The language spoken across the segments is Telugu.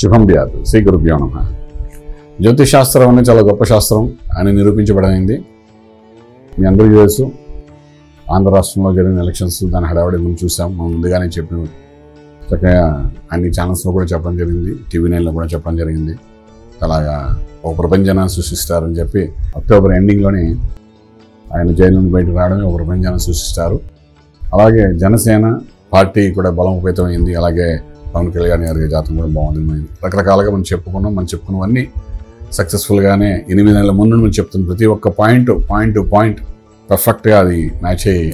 శుభం వ్యాధ్ శ్రీ గురుభ్యో నమః. జ్యోతిష్ శాస్త్రం అనేది చాలా గొప్ప శాస్త్రం అని నిరూపించబడింది. మీ అందరికీ తెలుసు, ఆంధ్ర రాష్ట్రంలో జరిగిన ఎలక్షన్స్ దాని హడావిడి మనం చూసాం. మనం ముందుగానే చెప్పిన చక్కగా అన్ని ఛానల్స్లో కూడా చెప్పడం జరిగింది, టీవీ 9లో కూడా చెప్పడం జరిగింది. అలాగా ఒక ప్రపంచాన్ని సృష్టిస్తారని చెప్పి అక్టోబర్ ఎండింగ్లోనే ఆయన జైలు నుండి బయటకు రావడమే ఒక ప్రపంచాన్ని సృష్టిస్తారు. అలాగే జనసేన పార్టీ కూడా బలోపేతమైంది. అలాగే పవన్ కళ్యాణ్ గారి జాతకం కూడా బాగుంది. రకరకాలుగా మనం చెప్పుకున్నవన్నీ సక్సెస్ఫుల్గానే 8 నెలల ముందు మనం చెప్తున్న ప్రతి ఒక్క పాయింట్ పర్ఫెక్ట్గా అది మ్యాచ్ అయ్యి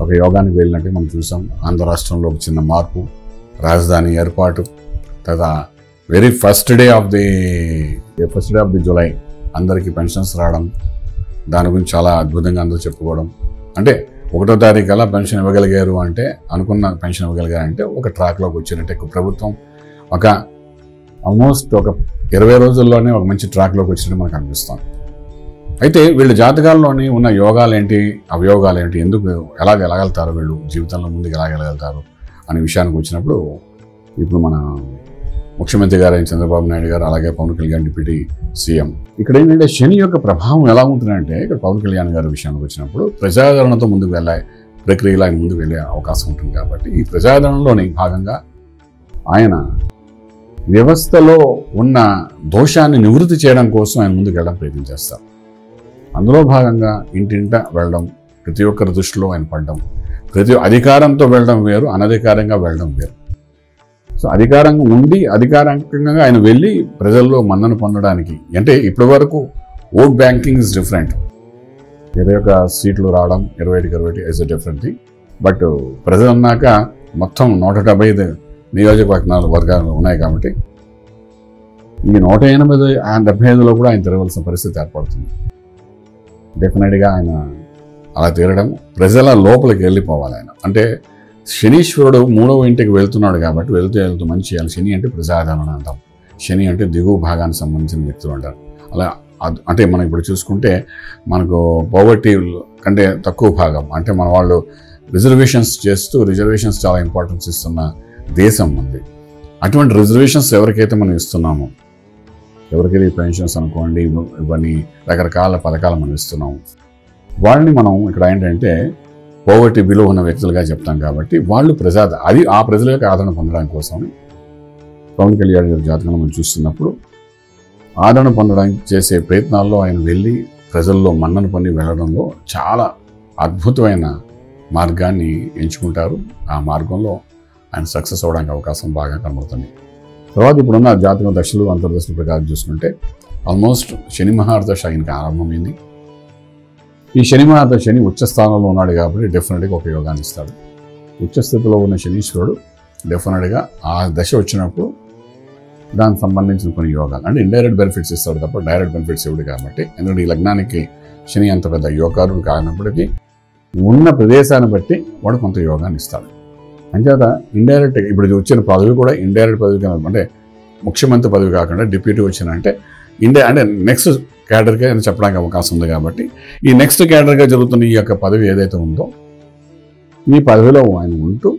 ఒక యోగానికి వెళ్ళినట్టు మనం చూసాం. ఆంధ్ర రాష్ట్రంలో ఒక చిన్న మార్పు, రాజధాని ఏర్పాటు, తర్వాత very first day of the July అందరికీ పెన్షన్స్ రావడం, దాని గురించి చాలా అద్భుతంగా అందరూ చెప్పుకోవడం. అంటే 1వ తారీఖు అలా పెన్షన్ ఇవ్వగలిగారు అంటే, అనుకున్న పెన్షన్ ఇవ్వగలిగారంటే ఒక ట్రాక్లోకి వచ్చినట్టే. ప్రభుత్వం ఆల్మోస్ట్ ఒక 20 రోజుల్లోనే ఒక మంచి ట్రాక్లోకి వచ్చినట్టు మనకు అనిపిస్తుంది. అయితే వీళ్ళ జాతకాల్లోని ఉన్న యోగాలేంటి, అవయోగాలేంటి, ఎందుకు ఎలాగెలగలుగుతారు, వీళ్ళు జీవితంలో ముందుకు ఎలాగెలగలుగుతారు అనే విషయానికి వచ్చినప్పుడు, ఇప్పుడు మన ముఖ్యమంత్రి గారు చంద్రబాబు నాయుడు గారు, అలాగే పవన్ కళ్యాణ్ డిప్యూటీ సీఎం, ఇక్కడ ఏంటంటే శని యొక్క ప్రభావం ఎలా ఉంటుందంటే, ఇక్కడ పవన్ కళ్యాణ్ గారి విషయానికి వచ్చినప్పుడు ప్రజాదరణతో ముందుకు వెళ్ళే ప్రక్రియలో ఆయన ముందుకు వెళ్ళే అవకాశం ఉంటుంది. కాబట్టి ఈ ప్రజాదరణలోని భాగంగా ఆయన వ్యవస్థలో ఉన్న దోషాన్ని నివృత్తి చేయడం కోసం ఆయన ముందుకు వెళ్ళడం ప్రయత్నం చేస్తారు. అందులో భాగంగా ఇంటింట వెళ్ళడం, ప్రతి ఒక్కరి దృష్టిలో ఆయన పడడం, అధికారంతో వెళ్ళడం వేరు, అనధికారంగా వెళ్ళడం వేరు. సో అధికారంగా ఉండి అధికారికంగా ఆయన వెళ్ళి ప్రజల్లో మన్నన పొందడానికి, అంటే ఇప్పటి వరకు ఓట్ బ్యాంకింగ్ ఇస్ డిఫరెంట్. 21 సీట్లు రావడం, 21 ఇస్ డిఫరెంట్ థింగ్. బట్ ప్రజలు అన్నాక మొత్తం 175 నియోజకవర్గాలు ఉన్నాయి. కాబట్టి ఈ 175లో కూడా ఆయన తిరగవలసిన పరిస్థితి ఏర్పడుతుంది. డెఫినెట్గా ఆయన అలా తీరడం, ప్రజల లోపలికి వెళ్ళిపోవాలి ఆయన. అంటే శనీశ్వరుడు 3వ ఇంటికి వెళ్తున్నాడు కాబట్టి వెళ్తూ మంచి చేయాలి. శని అంటే ప్రజాదరణ అంటాం, శని అంటే దిగువ భాగానికి సంబంధించిన వ్యక్తులు అంటారు. అలా అంటే మనం ఇప్పుడు చూసుకుంటే మనకు పవర్టీ కంటే తక్కువ భాగం, అంటే మన వాళ్ళు రిజర్వేషన్స్ చాలా ఇంపార్టెన్స్ ఇస్తున్న దేశం ఉంది. అటువంటి రిజర్వేషన్స్ ఎవరికైతే మనం ఇస్తున్నామో, ఎవరికైతే పెన్షన్స్ అనుకోండి, ఇవన్నీ రకరకాల పథకాలు మనం ఇస్తున్నాము, వాళ్ళని మనం ఇక్కడ ఏంటంటే పోవర్టీ బిలో ఉన్న వ్యక్తులుగా చెప్తాం. కాబట్టి వాళ్ళు ఆ ప్రజల యొక్క ఆదరణ పొందడానికి కోసం పవన్ కళ్యాణ్ గారి జాతకంలో మనం చూస్తున్నప్పుడు ఆదరణ పొందడానికి చేసే ప్రయత్నాల్లో ఆయన వెళ్ళి ప్రజల్లో మన్నన పొంది వెళ్ళడంలో చాలా అద్భుతమైన మార్గాన్ని ఎంచుకుంటారు. ఆ మార్గంలో ఆయన సక్సెస్ అవ్వడానికి అవకాశం బాగా కనబడుతుంది. తర్వాత ఇప్పుడున్న జాతకం దశలు, అంతర్దశల ప్రకారం చూసుకుంటే ఆల్మోస్ట్ శని మహాదశ ఆయనకి ఆరంభమైంది. ఈ శని మహాదశ, శని ఉచ్చ స్థానంలో ఉన్నాడు కాబట్టి డెఫినెట్గా ఒక యోగాన్ని ఇస్తాడు. ఉచ్చస్థితిలో ఉన్న శనీశ్వరుడు డెఫినెట్గా ఆ దశ వచ్చినప్పుడు దానికి సంబంధించిన కొన్ని యోగాలు, అంటే ఇండైరెక్ట్ బెనిఫిట్స్ ఇస్తాడు తప్ప డైరెక్ట్ బెనిఫిట్స్ ఇవ్వడు. కాబట్టి ఎందుకంటే ఈ లగ్నానికి శని అంత పెద్ద యోగారుడు కానప్పటికీ ఉన్న ప్రదేశాన్ని బట్టి వాడు కొంత యోగాన్ని ఇస్తాడు. అంచేత ఇండైరెక్ట్గా ఇప్పుడు వచ్చిన పదవి కూడా ఇండైరెక్ట్ పదవి, అంటే ముఖ్యమంత్రి పదవి కాకుండా డిప్యూటీ వచ్చినంటే అంటే నెక్స్ట్ క్యాడర్గా ఆయన చెప్పడానికి అవకాశం ఉంది. కాబట్టి ఈ నెక్స్ట్ క్యాడర్గా జరుగుతున్న ఈ యొక్క పదవి ఏదైతే ఉందో, ఈ పదవిలో ఆయన ఉంటూ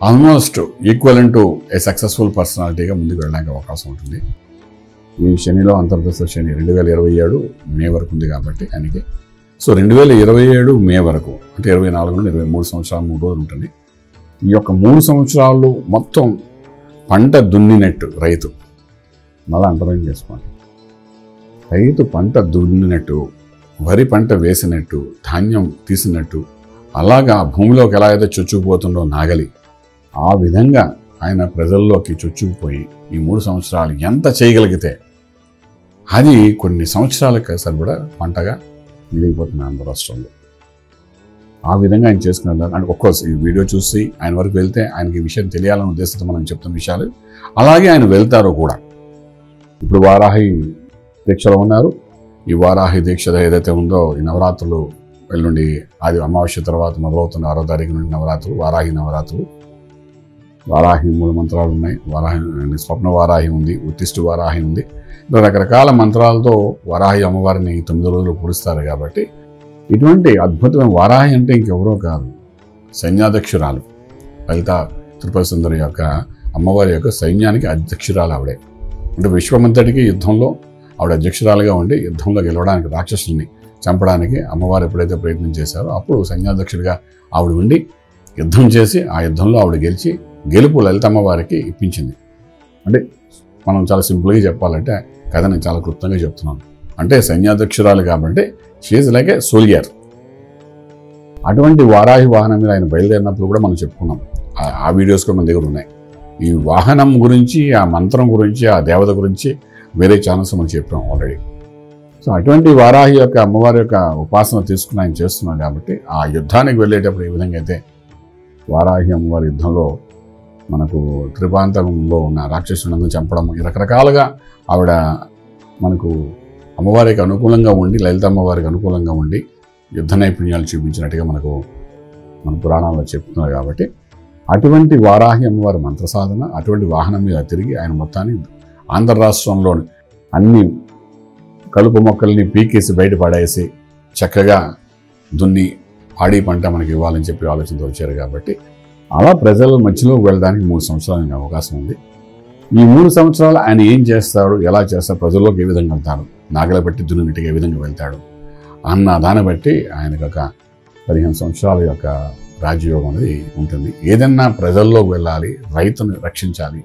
almost equivalent to a successful పర్సనాలిటీగా ముందుకు వెళ్ళడానికి అవకాశం ఉంటుంది. ఈ శనిలో అంతర్దశ శని 2027 మే వరకు ఉంది కాబట్టి ఆయనకి. సో 2027 మే వరకు, అంటే 24 నుండి 23 సంవత్సరాలు 3 రోజులు ఉంటుంది. ఈ యొక్క 3 సంవత్సరాలు మొత్తం పంట దున్నినట్టు రైతు, మళ్ళీ అంతరం చేసుకోండి, రైతు పంట దున్నినట్టు, వరి పంట వేసినట్టు, ధాన్యం తీసినట్టు, అలాగా భూమిలోకి ఎలా అయితే చొచ్చుకుపోతుందో నాగలి, ఆ విధంగా ఆయన ప్రజల్లోకి చొచ్చుకుపోయి ఈ 3 సంవత్సరాలు ఎంత చేయగలిగితే అది కొన్ని సంవత్సరాలకు సరిపడా పంటగా మిగిలిపోతుంది ఆంధ్ర రాష్ట్రంలో. ఆ విధంగా ఆయన చేసుకున్నారు. అంటే ఒక్కోసారి ఈ వీడియో చూసి ఆయన వరకు వెళ్తే ఆయనకి ఈ విషయం తెలియాలనే ఉద్దేశంతో మనం చెప్తున్న విషయాలు, అలాగే ఆయన వెళ్తారు కూడా. ఇప్పుడు వారాహి దీక్షలో ఉన్నారు. ఈ వారాహి దీక్ష ఏదైతే ఉందో, ఈ నవరాత్రులు ఎల్లుండి అది అమావాస్య తర్వాత మొదలవుతున్న 6వ తారీఖు నుండి నవరాత్రులు, వారాహి నవరాత్రులు. వారాహి 3 మంత్రాలు ఉన్నాయి. స్వప్న వారాహి ఉంది, ఉత్తిష్టి వారాహి ఉంది. ఇలా రకరకాల మంత్రాలతో వారాహి అమ్మవారిని 9 రోజులు పూజిస్తారు. కాబట్టి ఇటువంటి అద్భుతమైన వారాహి అంటే ఇంకెవరో కాదు, సైన్యాధ్యక్షురాలు లలిత త్రిపుర సుందరి యొక్క అమ్మవారి యొక్క సైన్యానికి అధ్యక్షురాలు ఆవిడే. అంటే విశ్వమంతటికి యుద్ధంలో ఆవిడ అధ్యక్షురాలుగా ఉండి యుద్ధంలో గెలవడానికి, రాక్షసుల్ని చంపడానికి అమ్మవారు ఎప్పుడైతే ప్రయత్నం చేశారో అప్పుడు సైన్యాధ్యక్షుడిగా ఆవిడ ఉండి యుద్ధం చేసి ఆ యుద్ధంలో ఆవిడ గెలిచి గెలుపు లలితమ్మవారికి ఇప్పించింది. అంటే మనం చాలా సింపుల్గా చెప్పాలంటే కథ నేను చాలా క్లుప్తంగా చెప్తున్నాను. అంటే సైన్యాధ్యక్షురాలు కాబట్టి షీఈ్ లైక్ ఏ సోల్జర్. అటువంటి వారాహి వాహనం మీద ఆయన బయలుదేరినప్పుడు కూడా మనం చెప్పుకున్నాం. ఆ వీడియోస్ కూడా మన దగ్గర ఉన్నాయి. ఈ వాహనం గురించి, ఆ మంత్రం గురించి, ఆ దేవత గురించి వేరే ఛానల్స్ మనం చెప్పాం ఆల్రెడీ. సో అటువంటి వారాహి యొక్క అమ్మవారి యొక్క ఉపాసన తీసుకుని ఆయన చేస్తున్నాం కాబట్టి ఆ యుద్ధానికి వెళ్ళేటప్పుడు ఏ విధంగా అయితే వారాహి అమ్మవారి యుద్ధంలో మనకు త్రిపాంతకంలో ఉన్న రాక్షసులను చంపడం, రకరకాలుగా ఆవిడ మనకు అమ్మవారికి అనుకూలంగా ఉండి, లలితమ్మవారికి అనుకూలంగా ఉండి యుద్ధ నైపుణ్యాలు చూపించినట్టుగా మనకు మన పురాణాల్లో చెప్తున్నారు. కాబట్టి అటువంటి వారాహి అమ్మవారి మంత్ర సాధన, అటువంటి వాహనం మీద తిరిగి ఆయన మొత్తాన్ని ఆంధ్ర రాష్ట్రంలోని అన్ని కలుపు మొక్కల్ని పీకేసి బయట పడేసి చక్కగా దున్ని పాడి పంట మనకి ఇవ్వాలని చెప్పి ఆలోచనతో వచ్చారు. కాబట్టి అలా ప్రజల మధ్యలోకి వెళ్ళడానికి 3 సంవత్సరాలకు అవకాశం ఉంది. ఈ 3 సంవత్సరాలు ఆయన ఏం చేస్తాడు, ఎలా చేస్తాడు, ప్రజల్లోకి ఏ విధంగా వెళ్తాడు, నాగల పెట్టి దున్నిటికి ఏ విధంగా వెళ్తాడు అన్న దాన్ని బట్టి ఆయనకు ఒక 15 సంవత్సరాల యొక్క రాజయోగం అనేది ఉంటుంది. ఏదన్నా ప్రజల్లోకి వెళ్ళాలి, రైతును రక్షించాలి,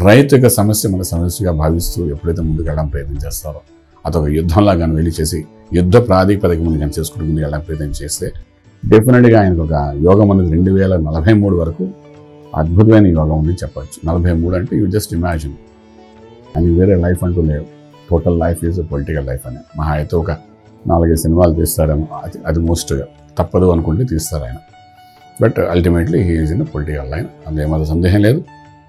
రైతు యొక్క సమస్య మన సమస్యగా భావిస్తూ ఎప్పుడైతే ముందుకు వెళ్ళడం ప్రయత్నం చేస్తారో అదొక యుద్ధంలా కానీ వెళ్ళి చేసి యుద్ధ ప్రాతిపదిక ముందు కానీ చేసుకుంటూ ముందుకు వెళ్ళడం ప్రయత్నం చేస్తే డెఫినెట్గా ఆయనకు ఒక యోగం అనేది 2043 వరకు అద్భుతమైన యోగం ఉంది చెప్పచ్చు. 43 అంటే యూ జస్ట్ ఇమాజిన్. ఆయన వేరే లైఫ్ అంటూ లేవు. Total life is political life అని. మహా అయితే ఒక 4-5 సినిమాలు తీస్తారేమో, అది మోస్ట్గా తప్పదు అనుకుంటే తీస్తారు ఆయన. But ultimately he is in political line, అందులో ఏమాత్రం సందేహం లేదు.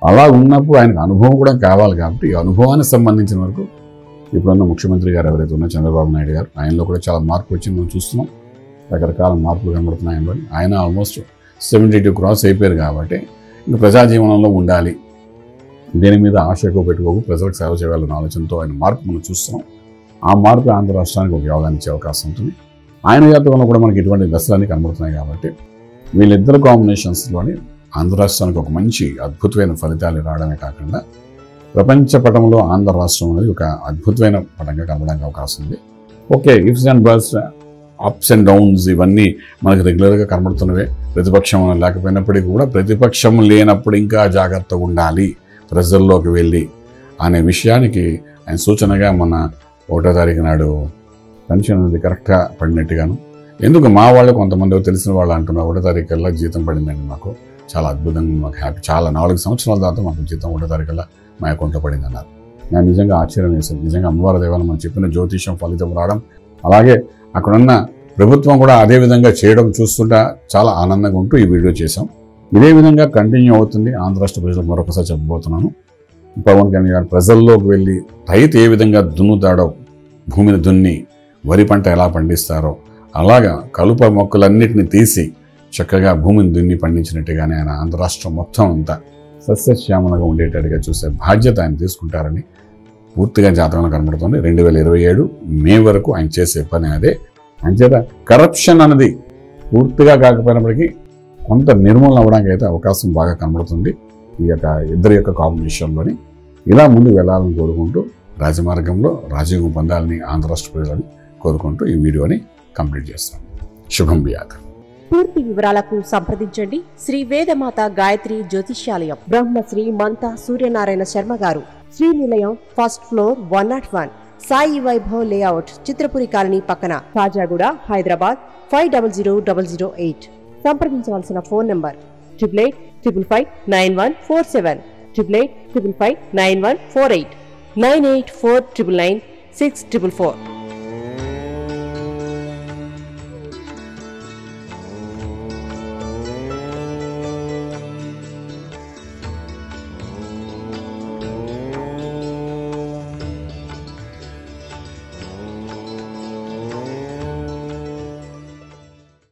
అలా ఉన్నప్పుడు ఆయనకు అనుభవం కూడా కావాలి. కాబట్టి ఈ అనుభవానికి సంబంధించిన వరకు ఇప్పుడున్న ముఖ్యమంత్రి గారు ఎవరైతే ఉన్నారో చంద్రబాబు నాయుడు గారు, ఆయనలో కూడా చాలా మార్పు వచ్చింది మనం చూస్తున్నాం. రకరకాల మార్పులు కనబడుతున్నాయి ఆయనలో. ఆయన ఆల్మోస్ట్ 72 క్రాస్ అయిపోయారు. కాబట్టి ఇంకా ప్రజా జీవనంలో ఉండాలి, దేని మీద ఆశ ఎక్కువ పెట్టుకోకు, ప్రజలకు సేవ చేయాలన్న ఆలోచనతో ఆయన మార్పు మనం చూస్తున్నాం. ఆ మార్పు ఆంధ్ర రాష్ట్రానికి ఒక యోగాన్ని ఇచ్చే అవకాశం ఉంటుంది. ఆయన జాతకంలో కూడా మనకి ఇటువంటి దశలన్నీ కనబడుతున్నాయి. కాబట్టి వీళ్ళిద్దరు కాంబినేషన్స్లోని ఆంధ్ర రాష్ట్రానికి ఒక మంచి అద్భుతమైన ఫలితాలు రావడమే కాకుండా ప్రపంచ పటంలో ఆంధ్ర రాష్ట్రం అనేది ఒక అద్భుతమైన పటంగా కనబడడానికి అవకాశం ఉంది. Okay, ifs and buts, ups and downs ఇవన్నీ మనకు రెగ్యులర్గా కనబడుతున్నవే. ప్రతిపక్షం లేకపోయినప్పటికీ కూడా ప్రతిపక్షం లేనప్పుడు ఇంకా జాగ్రత్తగా ఉండాలి ప్రజల్లోకి వెళ్ళి అనే విషయానికి ఆయన సూచనగా మన 1వ తారీఖు నాడు పెన్షన్ అనేది కరెక్ట్గా పడినట్టుగాను. ఎందుకు మా వాళ్ళు కొంతమంది తెలిసిన వాళ్ళు అంటున్నారు 1వ తారీఖు కల్లా జీతం పడిందండి మాకు, చాలా అద్భుతంగా, మాకు హ్యాపీ, చాలా 4 సంవత్సరాల తర్వాత మాకు జీతం 1వ తారీఖు కల్లా మా అకౌంట్లో పడింది అన్నారు. నేను నిజంగా ఆశ్చర్యం వేసింది. నిజంగా అమ్మవారి దేవాలయం మనం చెప్పిన జ్యోతిషం ఫలితం రావడం, అలాగే అక్కడున్న ప్రభుత్వం కూడా అదే విధంగా చేయడం చూస్తుంటే చాలా ఆనందంగా ఉంటూ ఈ వీడియో చేశాం. ఇదే విధంగా కంటిన్యూ అవుతుంది. ఆంధ్ర రాష్ట్ర ప్రజలకు మరొకసారి చెప్పబోతున్నాను. పవన్ కళ్యాణ్ గారు ప్రజల్లోకి వెళ్ళి రైతు ఏ విధంగా దున్నుతాడో, భూమిని దున్ని వరి పంట ఎలా పండిస్తారో అలాగా కలుప మొక్కలన్నిటిని తీసి చక్కగా భూమిని దున్ని పండించినట్టుగానే ఆయన ఆంధ్ర రాష్ట్రం మొత్తం అంతా సస్యశ్యామలంగా ఉండేటట్టుగా చూసే బాధ్యత ఆయన తీసుకుంటారని పూర్తిగా జాతకంలో కనబడుతుంది. 2027 మే వరకు ఆయన చేసే పని అదే. అంచేత కరప్షన్ అన్నది పూర్తిగా కాకపోయినప్పటికీ కొంత నిర్మూలన అవ్వడానికి అయితే అవకాశం బాగా కనబడుతుంది ఈ యొక్క ఇద్దరి యొక్క కాంబినేషన్లోని. ఇలా ముందు వెళ్ళాలని కోరుకుంటూ రాజమార్గంలో రాజయోగం పొందాలని ఆంధ్ర రాష్ట్ర ప్రజలని కోరుకుంటూ ఈ వీడియోని కంప్లీట్ చేస్తాను. శుభం బియాత్. పూర్తి వివరాలకు సంప్రదించండి శ్రీ వేదమాత గాయత్రి జ్యోతిష్యాలయం, Brahmasri మంతా Suryanarayana Sharma garu, Srinilayam, first floor, 101, Sai Vaibhav layout, Chitrapuri colony పక్కన, కాజాగూడ, హైదరాబాద్ 500008. సంప్రదించవలసిన ఫోన్ నంబర్ 8855559147, 8855559148, 9849996644.